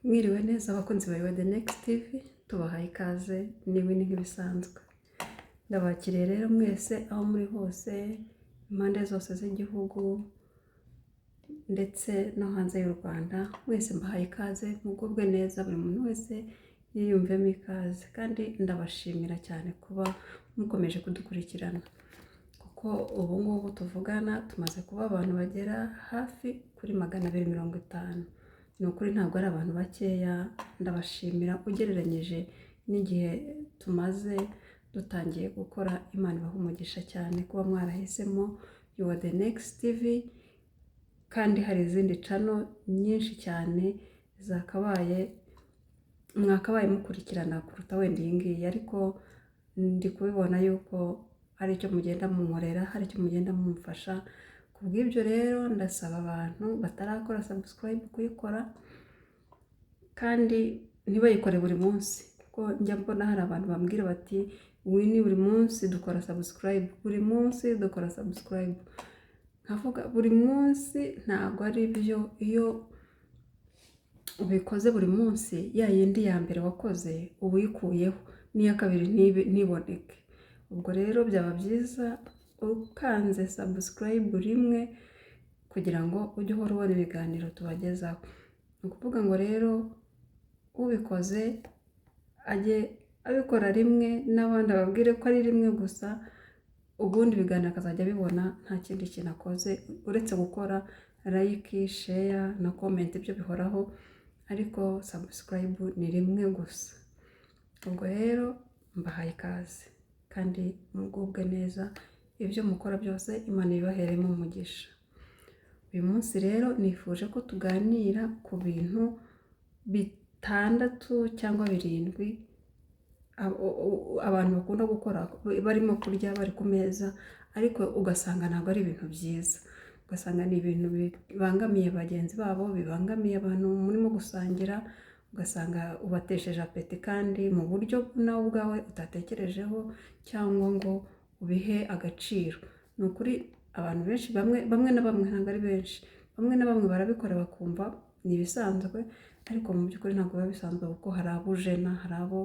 Mwiriwe neza abakunzi ba The Next TV, tubahaye ikaze n'ibindi nk'ibisanzwe. Ndabakiriye rero mwese aho muri hose, impande zose z'igihugu ndetse no hanze y'u Rwanda, mwese mbahaye ikaze, mugubwe neza, buri muntu wese yiyumvemo ikaze, kandi ndabashimira cyane kuba mukomeje kudukurikirana, kuko ubu ngubu tuvugana tumaze kuba abantu bagera hafi kuri 250. Ni ukuri ntabwo ari abantu bakeya, ndabashimira ugereranyije n'igihe tumaze dutangiye gukora. Imana ibaha umugisha cyane kuba mwarahisemo The Next TV, kandi hari izindi channel nyinshi cyane mwakabaye mukurikirana kuruta wenda iyi ngiyi, ariko ndi kubibona yuko hari icyo mugenda munkorera, hari icyo mugenda mumfasha. Kubw'ibyo rero ndasaba abantu batarakora subscribe kuyikora, kandi ntibayikore buri munsi, kuko njya mbona hari abantu bambwira bati wini buri munsi dukora subscribe, buri munsi dukora subscribe. Nkavuga buri munsi ntabwo ari byo. Iyo ubikoze buri munsi, ya yindi ya mbere wakoze ubuyikuyeho, n'iya kabiri ntiboneke. Ubwo rero byaba byiza ukanze subscribe rimwe, kugira ngo ujye uhora ubona ibiganiro tubagezaho. Ni ukuvuga ngo rero ubikoze ajye abikora rimwe, n'abandi ababwire ko ari rimwe gusa, ubundi ibiganiro akazajya abibona nta kindi kintu akoze uretse gukora like, share na comment. Ibyo bihoraho, ariko subscribe ni rimwe gusa. Ubwo rero mbahaye ikaze, kandi mugubwe neza, ibyo mukora byose Imana ibaheremo umugisha. Uyu munsi rero nifuje ko tuganira ku bintu 6 cyangwa 7 abantu bakunda gukora barimo kurya, bari ku meza, ariko ugasanga ntabwo ari ibintu byiza. Ugasanga ni ibintu bibangamiye bagenzi babo, bibangamiye abantu murimo gusangira, ugasanga ubatesheje apeti, kandi mu buryo nawe ubwawe utatekerejeho cyangwa ngo ubihe agaciro. Ni ukuri abantu benshi, bamwe na bamwe, ntabwo ari benshi, bamwe na bamwe barabikora bakumva ni ibisanzwe, ariko mu by'ukuri ntabwo biba bisanzwe, kuko hari abo ujena, hari abo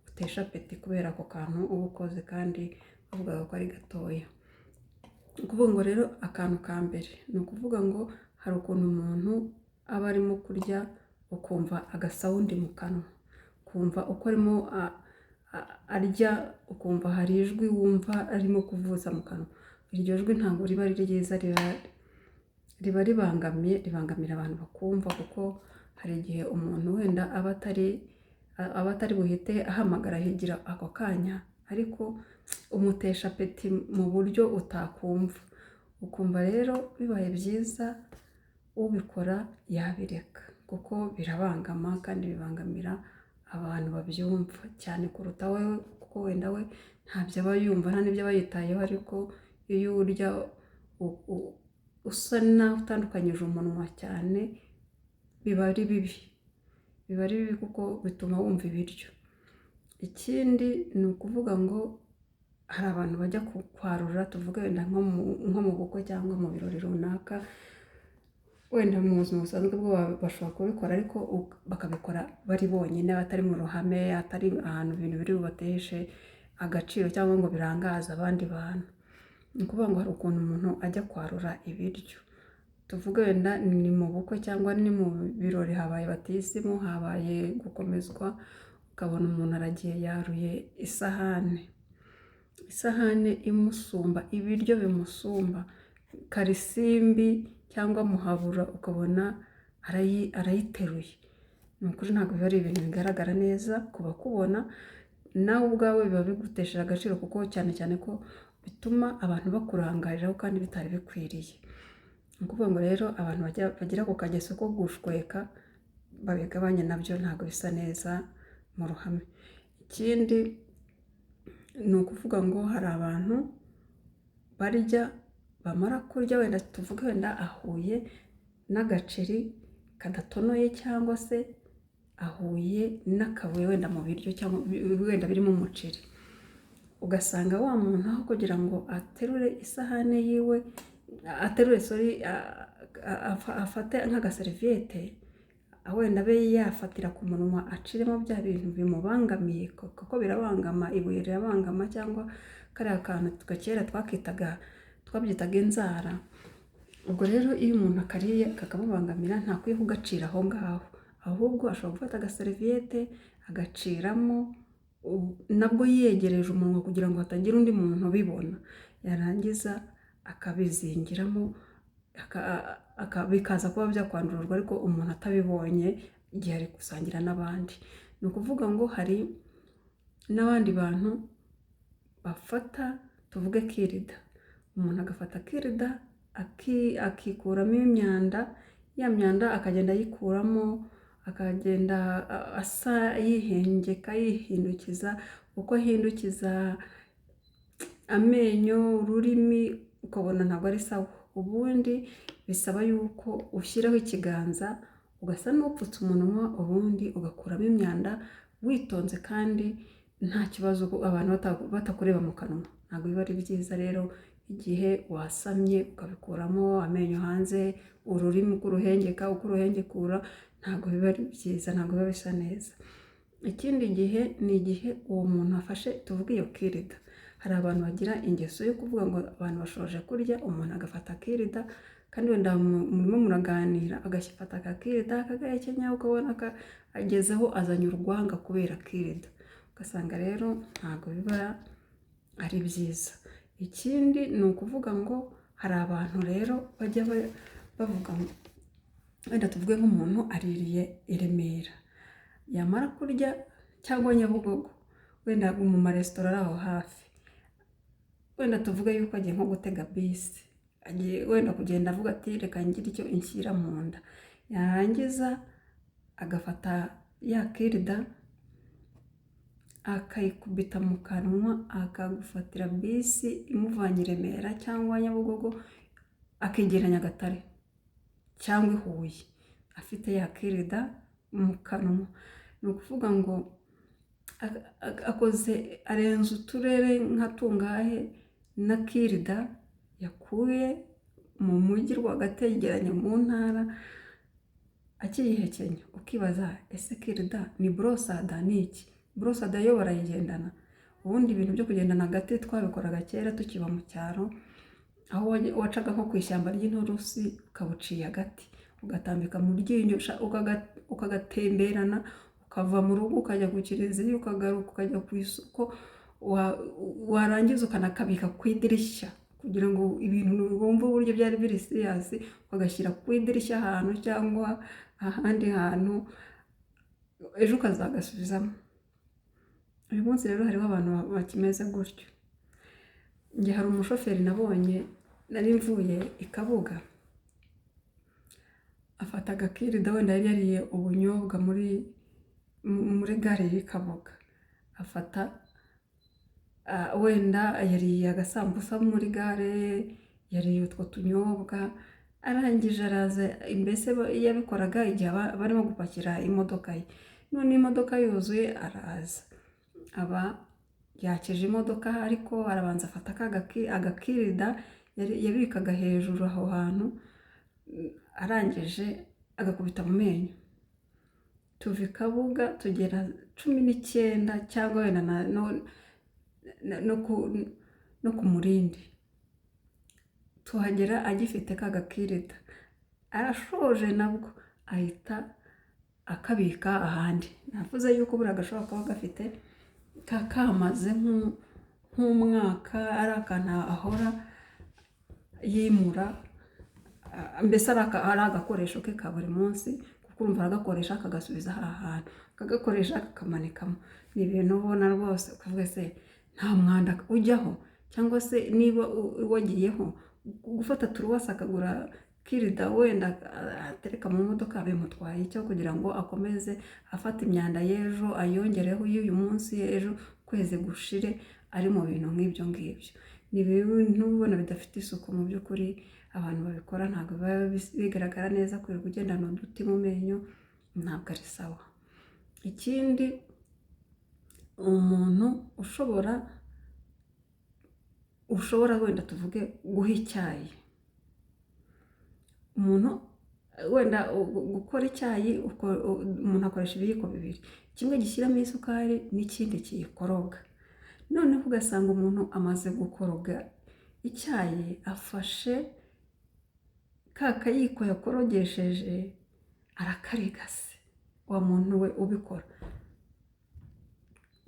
utesha apeti kubera ako kantu uba ukoze, kandi bavuga ko ari gatoya. Ni ukuvuga ngo rero akantu ka mbere ni ukuvuga ngo hari ukuntu umuntu aba arimo kurya ukumva agasawundi mu kanwa, ukumva uko arimo arya, ukumva hari ijwi wumva arimo kuvuza mu kanwa. Iryo jwi ntabwo riba ari ryiza, riba ribangamira abantu bakumva, kuko hari igihe umuntu wenda aba atari buhite ahamagara higira ako kanya, ariko umutesha apeti mu buryo utakumva. Ukumva rero bibaye byiza ubikora yabireka, kuko birabangama, kandi bibangamira abantu babyumva cyane kuruta we, kuko wenda we ntabyo aba yumva, nta n'ibyo aba yitayeho. Ariko iyo urya usa naho utandukanyije umunwa cyane, biba ari bibi, kuko bituma wumva ibiryo. Ikindi ni ukuvuga ngo hari abantu bajya kwarura, tuvuge wenda nko mu bukwe cyangwa mu birori runaka, wenda mu buzima busanzwe bwo bashobora kubikora, ariko bakabikora bari bonyine, batari mu ruhame, atari ahantu ibintu biri bubateshe agaciro cyangwa ngo birangaze abandi bantu. Ni ukuvuga ngo hari ukuntu umuntu ajya kwarura ibiryo, tuvuge wenda ni mu bukwe cyangwa ni mu birori, habaye batisimu, habaye gukomezwa, ukabona umuntu aragiye yaruye isahane imusumba, ibiryo bimusumba, karisimbi cyangwa muhabura, ukabona arayiteruye. Ni ukuri ntabwo biba ari ibintu bigaragara neza ku bakubona, nawe ubwawe biba bigutesheje agaciro, kuko cyane cyane ko bituma abantu bakurangariraho kandi bitari bikwiriye. Ni ukuvuga ngo rero abantu bagira ku kageso ko gushweka babigabanye, nabyo ntabwo bisa neza mu ruhame. Ikindi ni ukuvuga ngo hari abantu barya, bamara kurya, wenda tuvuge wenda ahuye n'agaceri kadatonoye, cyangwa se ahuye n'akabuye wenda mu biryo, cyangwa wenda birimo umuceri, ugasanga wa muntu aho kugira ngo aterure isahane yiwe, afate nk'agaseriviyete wenda abe yafatira ku munwa aciremo bya bintu bimubangamiye, kuko birabangama, ibuye rirabangama, cyangwa kariya kantu kera twabyitaga inzara. Ubwo rero iyo umuntu akariye kakamubangamira ntakwiye kugacira aho ngaho, ahubwo ashobora gufata agaseriviyete agaciramo, nabwo yegereje umunwa kugira ngo hatagira undi muntu ubibona, yarangiza akabizingiramo bikaza kuba byakwandurwa ariko umuntu atabibonye igihe ari gusangira n'abandi. Ni ukuvuga ngo hari n'abandi bantu bafata, tuvuge kirida, umuntu agafata kirida akikuramo imyanda, ya myanda akagenda ayikuramo, akagenda asa yihengeka, yihindukiza, uko ahindukiza amenyo, ururimi, ukabona ntabwo ari sawa. Ubundi bisaba yuko ushyiraho ikiganza ugasa n'upfutse umunwa, ubundi ugakuramo imyanda witonze kandi nta kibazo, abantu batakureba mu kanwa. Ntabwo biba ari byiza rero igihe wasamye ukabikuramo amenyo hanze, ururimi uruhengeka, uko uruhengekura, ntabwo biba ari byiza, ntabwo biba bisa neza. Ikindi gihe ni igihe uwo muntu afashe, tuvuge iyo kirida. Hari abantu bagira ingeso yo kuvuga ngo abantu bashoje kurya, umuntu agafata kirida, kandi wenda murimo muraganira, agafata akakirida akagahekenya, ukabona agezeho azanye urwanga kubera kirida, ugasanga rero ntabwo biba ari byiza. Ikindi ni ukuvuga ngo hari abantu rero bajya bavuga ngo wenda tuvuge nk'umuntu aririye i Remera, yamara kurya, cyangwa Nyabugogo, wenda mu maresitora ari aho hafi, wenda tuvuge yuko agiye nko gutega bisi, agiye wenda kugenda avuga ati reka ngire icyo inshyira mu nda, yarangiza agafata ya kirida akayikubita mu kanwa, akagufatira bisi imuvanye i Remera cyangwa Nyabugogo akigera Nyagatare cyangwa i Huye, afite ya kirida mu kanwa. Ni ukuvuga ngo arenze uturere nka tungahe na kirida yakuye mu mujyi rwagati yegeranye mu ntara, akiyihekenya. Ukibaza ese kirida ni borosada ni iki? Borosada yo barayigendana. Ubundi ibintu byo kugendana hagati twabikoraga kera tukiba mu cyaro, aho wacaga nko ku ishyamba ry'inturusi ukabuciye hagati, ugatambika mu ryinyo ukagatemberana, ukava mu rugo ukajya ku kiliziya, ukagaruka ukajya ku isoko, warangiza ukanakabika ku idirishya kugira ngo ibintu wumve uburyo byari biri siriyasi, ukagashyira ku idirishya ahantu cyangwa ahandi hantu, ejo ukazagasubizamo. Uyu munsi rero hariho abantu bakimeze gutyo. Njye hari umushoferi nabonye, nari mvuye i Kabuga, afata agakirida, wenda yari yariye ubunyobwa muri gare y'i Kabuga, afata wenda yariye agasambusa muri gare, yariye utwo tunyobwa, arangije araza, mbese yabikoraga igihe barimo gupakira imodoka ye. None imodoka yuzuye, araza aba yakije imodoka, ariko arabanza afata agakirida yabikaga hejuru aho hantu, arangije agakubita mu menyo. Tuva i Kabuga tugera 19 cyangwa wenda no ku Murindi, tuhagera agifite ka gakirida, arashoje nabwo ahita akabika ahandi. Navuze yuko buriya gashobora kuba gafite kamaze nk'umwaka, ari akantu ahora yimura, mbese ari agakoresho ke ka buri munsi, kuko urumva aragakoresha akagasubiza ahantu, akagakoresha akakamanikamo. Ni ibintu ubona rwose ukavuga se nta mwanda ujyaho, cyangwa se niba wagiyeho gufata turuwasi akagura kirida, wenda atereka mu modoka, bimutwaye icyo kugira ngo akomeze afata imyanda y'ejo ayongereho y'uyu munsi, ejo kwezi gushire ari mu bintu nk'ibyo ngibyo. Ni ibintu ubona bidafite isuku mu by'ukuri, abantu babikora ntabwo biba bigaragara neza, kwirirwa ugendana uduti mu menyo ntabwo ari sawa. Ikindi, umuntu ushobora wenda tuvuge guha icyayi, umuntu wenda gukora icyayi umuntu akoresha ibiyiko bibiri, kimwe gishyiramo isukari n'ikindi kiyikoroga, noneho ugasanga umuntu amaze gukoroga icyayi afashe ka kayiko yakorogesheje arakarigase. Wa muntu we ubikora,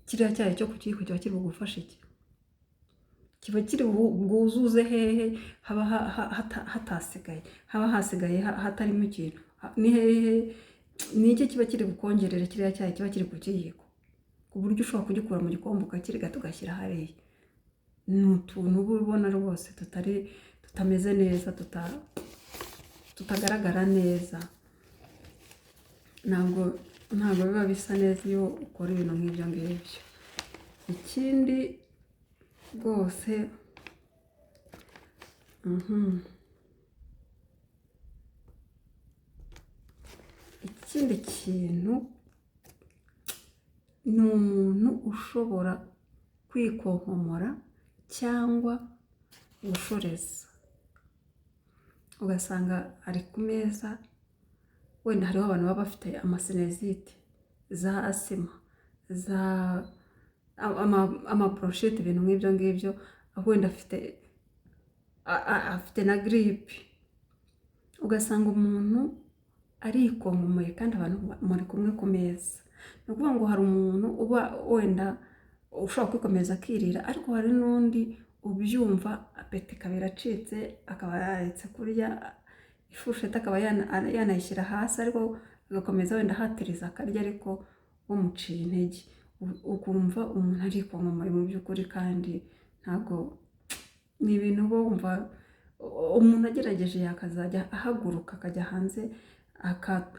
kiriya cyayi cyo ku kiyiko kiba kiri bugufasha iki? Kiba kiri bwuzuze hehe haba hatasigaye, haba hasigaye hatarimo ikintu, ni hehe, ni iki kiba kiri bukongerere kiriya cyayi kiba kiri ku kiyiko, ku buryo ushobora kugikura mu gikombe ukakirigata ugashyira hariya. Ni utuntu uba ubona rwose tutameze neza, tutagaragara neza, ntabwo biba bisa neza iyo ukora ibintu nk'ibyo ngibyo. Ikindi rwose ikindi kintu ni umuntu ushobora kwikonkomora cyangwa gushoreza, ugasanga ari ku meza, wenda hariho abantu baba bafite amasinezite, za asima, za amabroshete, ibintu nk'ibyo ngibyo, wenda afite na giripe, ugasanga umuntu arikonkomoye kandi abantu muri kumwe ku meza. Ni ukuvuga ngo hari umuntu uba wenda ushobora kwikomeza akirira, ariko hari n'undi ubyumva apeti ikaba iracitse, akaba yaretse kurya ifusheti, akaba yanayishyira hasi, ariko agakomeza wenda ahatiriza akarya, ariko wamuciye intege, ukumva umuntu arikonkomoye mu by'ukuri, kandi ntabwo ni ibintu uba wumva umuntu agerageje yakazajya ahaguruka akajya hanze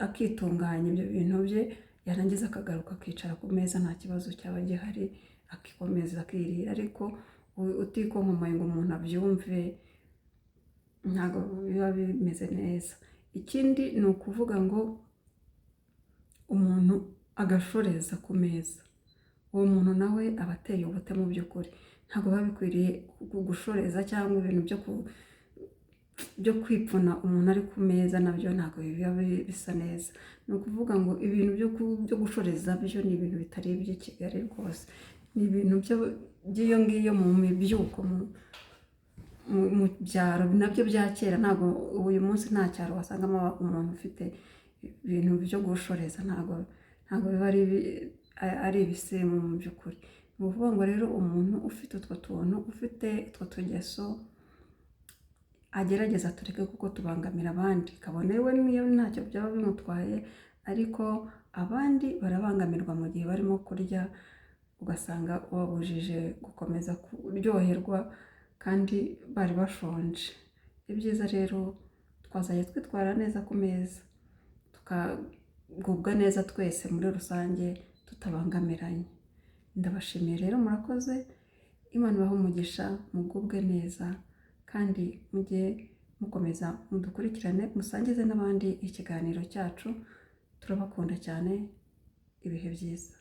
akitunganya ibyo bintu bye, yarangiza akagaruka akicara ku meza, nta kibazo cyaba gihari, akikomeza akirira. Ariko utikonkomoye ngo umuntu abyumve, ntabwo biba bimeze neza. Ikindi ni ukuvuga ngo umuntu agashoreza ku meza, uwo muntu nawe aba ateye ubute mu by'ukuri, ntabwo biba bikwiriye gushoreza cyangwa ibintu byo kwipfuna umuntu ari ku meza, nabyo ntabwo biba bisa neza. Ni ukuvuga ngo ibintu byo gushoreza byo ni ibintu bitari iby'i Kigali rwose, ni ibintu by'iyo ngiyo mu mibyuko, mu byaro nabyo bya kera. Ntabwo uyu munsi nta cyaro wasangamo umuntu ufite ibintu byo gushoreza, ntabwo biba ari ibisirimu mu by'ukuri. Ni ukuvuga ngo rero umuntu ufite utwo tuntu, ufite utwo tugeso, agerageza tureke kuko tubangamira abandi, kabone we niyo ntacyo byaba bimutwaye, ariko abandi barabangamirwa mu gihe barimo kurya, ugasanga wabujije gukomeza kuryoherwa kandi bari bashonje. Ibyiza rero twazajya twitwara neza ku meza, tukagubwa neza twese muri rusange tutabangamiranye. Ndabashimiye rero, murakoze, Imana ibahe umugisha, mugubwe neza, kandi mujye mukomeza mudukurikirane, musangize n'abandi ikiganiro cyacu. Turabakunda cyane, ibihe byiza.